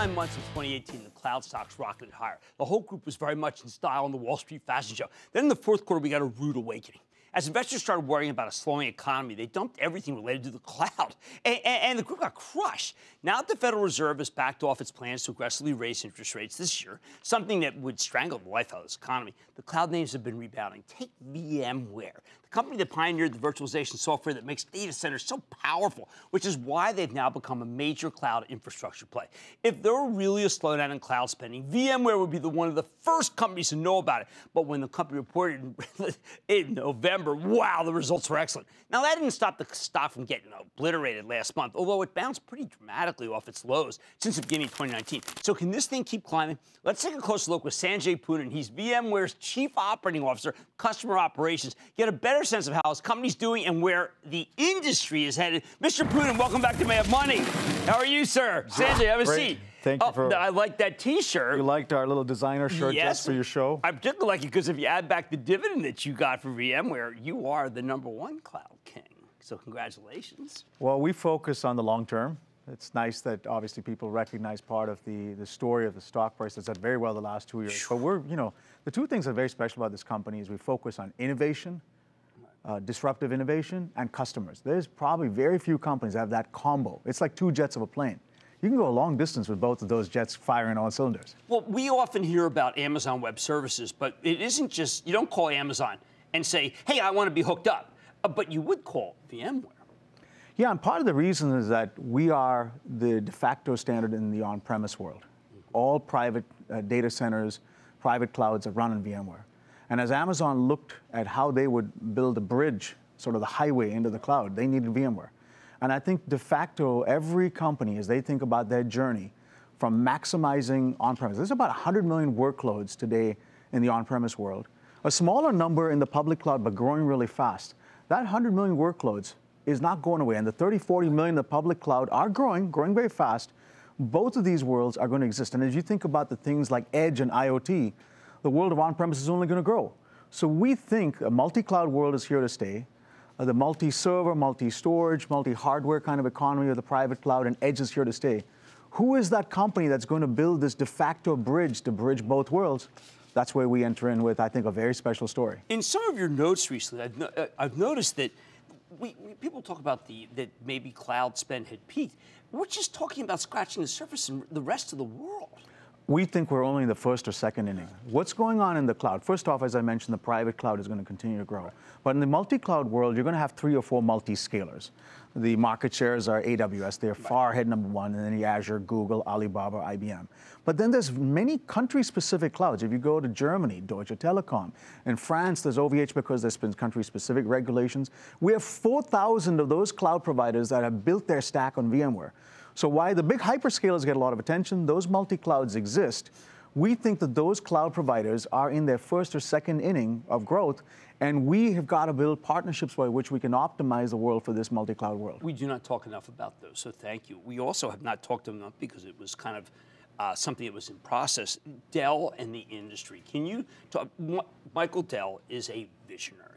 9 months of 2018, the cloud stocks rocketed higher. The whole group was very much in style on the Wall Street fashion show. Then in the fourth quarter, we got a rude awakening. As investors started worrying about a slowing economy, they dumped everything related to the cloud, and the group got crushed. Now that the Federal Reserve has backed off its plans to aggressively raise interest rates this year, something that would strangle the life out of this economy, the cloud names have been rebounding. Take VMware, the company that pioneered the virtualization software that makes data centers so powerful, which is why they've now become a major cloud infrastructure play. If there were really a slowdown in cloud spending, VMware would be one of the first companies to know about it. But when the company reported in November, wow, the results were excellent. Now, that didn't stop the stock from getting obliterated last month, although it bounced pretty dramatically off its lows since the beginning of 2019. So can this thing keep climbing? Let's take a closer look with Sanjay Poonen. He's VMware's Chief Operating Officer, Customer Operations. Get a better sense of how his company's doing and where the industry is headed. Mr. Poonen, welcome back to May Have Money. How are you, sir? Sanjay, have a seat. Thank you for. I like that T-shirt. You liked our little designer shirt just for your show? I particularly like it because if you add back the dividend that you got from VMware, you are the #1 cloud king. So congratulations. Well, we focus on the long term. It's nice that obviously people recognize part of the story of the stock price that's done very well the last 2 years. But the two things that are very special about this company is we focus on innovation, disruptive innovation, and customers. There's probably very few companies that have that combo. It's like two jets of a plane. You can go a long distance with both of those jets firing on cylinders. Well, we often hear about Amazon Web Services, but it isn't just, you don't call Amazon and say, hey, I want to be hooked up. But you would call VMware. Yeah, and part of the reason is that we are the de facto standard in the on-premise world. All private data centers, private clouds are run on VMware. And as Amazon looked at how they would build a bridge, sort of the highway into the cloud, they needed VMware. And I think de facto, every company, as they think about their journey from maximizing on-premise, there's about 100 million workloads today in the on-premise world. A smaller number in the public cloud, but growing really fast. That 100 million workloads is not going away. And the 30, 40 million in the public cloud are growing very fast. Both of these worlds are going to exist. And as you think about the things like edge and IoT, the world of on-premise is only going to grow. So we think a multi-cloud world is here to stay. The multi-server, multi-storage, multi-hardware kind of economy of the private cloud, and edge is here to stay. Who is that company that's going to build this de facto bridge to bridge both worlds? That's where we enter in with, I think, a very special story. In some of your notes recently, I've noticed that people talk about that maybe cloud spend had peaked. We're just talking about scratching the surface in the rest of the world. We think we're only in the first or second inning. What's going on in the cloud? First off, as I mentioned, the private cloud is going to continue to grow. But in the multi-cloud world, you're going to have 3 or 4 multi-scalers. The market shares are AWS. They're far ahead #1, and then the Azure, Google, Alibaba, IBM. But then there's many country-specific clouds. If you go to Germany, Deutsche Telekom. In France, there's OVH because there's been country-specific regulations. We have 4,000 of those cloud providers that have built their stack on VMware. So why the big hyperscalers get a lot of attention, those multi-clouds exist. We think that those cloud providers are in their first or second inning of growth, and we have got to build partnerships by which we can optimize the world for this multi-cloud world. We do not talk enough about those, so thank you. We also have not talked enough because it was kind of something that was in process. Dell and the industry. Can you talk? Michael Dell is a visionary.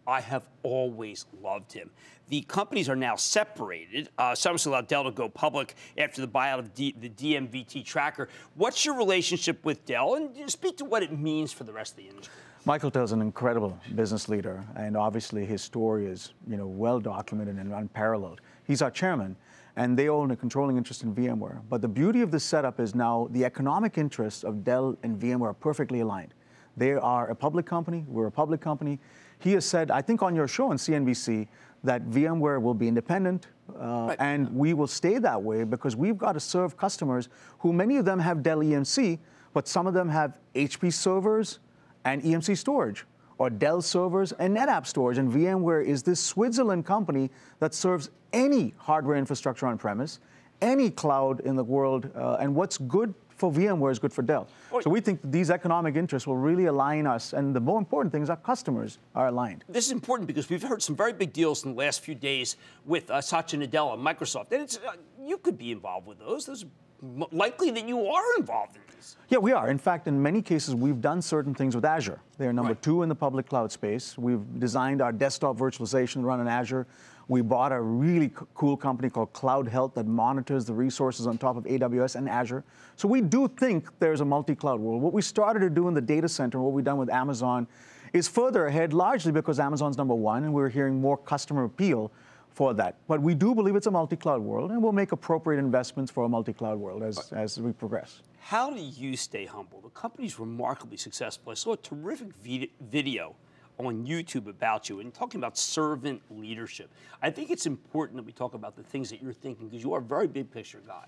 I have always loved him. The companies are now separated. Somerset allowed Dell to go public after the buyout of the DMVT tracker. What's your relationship with Dell? And speak to what it means for the rest of the industry. Michael Dell is an incredible business leader, and obviously his story is well documented and unparalleled. He's our chairman, and they own a controlling interest in VMware. But the beauty of this setup is now the economic interests of Dell and VMware are perfectly aligned. They are a public company. We're a public company. He has said, I think on your show on CNBC, that VMware will be independent, and we will stay that way because we've got to serve customers who many of them have Dell EMC, but some of them have HP servers and EMC storage, or Dell servers and NetApp storage. And VMware is this Switzerland company that serves any hardware infrastructure on premise, any cloud in the world, and what's good for VMware is good for Dell. So we think that these economic interests will really align us, and the more important thing is our customers are aligned. This is important because we've heard some very big deals in the last few days with Satya Nadella and Microsoft. And you could be involved with those. Those are likely that you are involved in this. Yeah, we are. In fact, in many cases, we've done certain things with Azure. They are number 2 in the public cloud space. We've designed our desktop virtualization to run in Azure. We bought a really cool company called Cloud Health that monitors the resources on top of AWS and Azure. So we do think there's a multi-cloud world. What we started to do in the data center, what we've done with Amazon, is further ahead, largely because Amazon's number 1, and we're hearing more customer appeal for that. But we do believe it's a multi-cloud world, and we'll make appropriate investments for a multi-cloud world as we progress. How do you stay humble? The company's remarkably successful. I saw a terrific video on YouTube about you and talking about servant leadership. I think it's important that we talk about the things that you're thinking because you are a very big picture guy.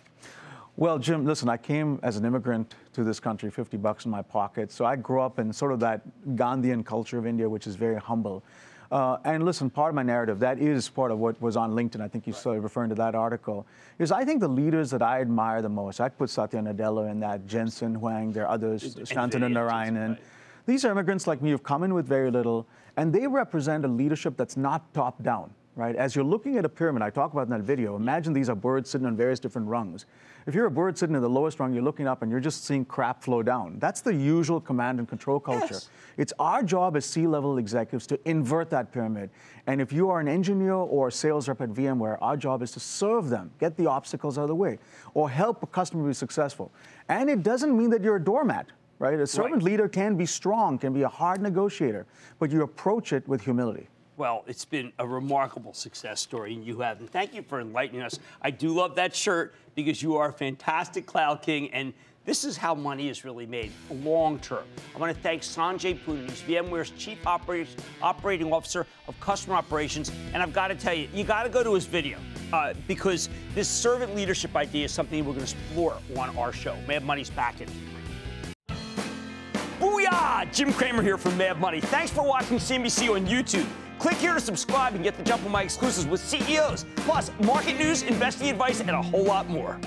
Well, Jim, listen, I came as an immigrant to this country, 50 bucks in my pocket. So I grew up in sort of that Gandhian culture of India, which is very humble. And listen, part of my narrative, that is part of what was on LinkedIn, I think you started referring to that article, is I think the leaders that I admire the most, I'd put Satya Nadella in that, Jensen Huang, there are others, Shantanu Narayanan. These are immigrants like me who've come in with very little, and they represent a leadership that's not top-down, right? As you're looking at a pyramid, I talk about in that video, imagine these are birds sitting on various different rungs. If you're a bird sitting in the lowest rung, you're looking up and you're just seeing crap flow down. That's the usual command and control culture. Yes. It's our job as C-level executives to invert that pyramid. And if you are an engineer or a sales rep at VMware, our job is to serve them, get the obstacles out of the way, or help a customer be successful. And it doesn't mean that you're a doormat. Right? A servant leader can be strong, can be a hard negotiator, but you approach it with humility. Well, it's been a remarkable success story, and you have. And thank you for enlightening us. I do love that shirt because you are a fantastic cloud king, and this is how money is really made long term. I want to thank Sanjay Poonen, who's VMware's Chief Operating Officer of Customer Operations. And I've got to tell you, you got to go to his video because this servant leadership idea is something we're going to explore on our show. Mad Money's back in. Booyah! Jim Cramer here from Mad Money. Thanks for watching CNBC on YouTube. Click here to subscribe and get the jump on my exclusives with CEOs, plus market news, investing advice, and a whole lot more.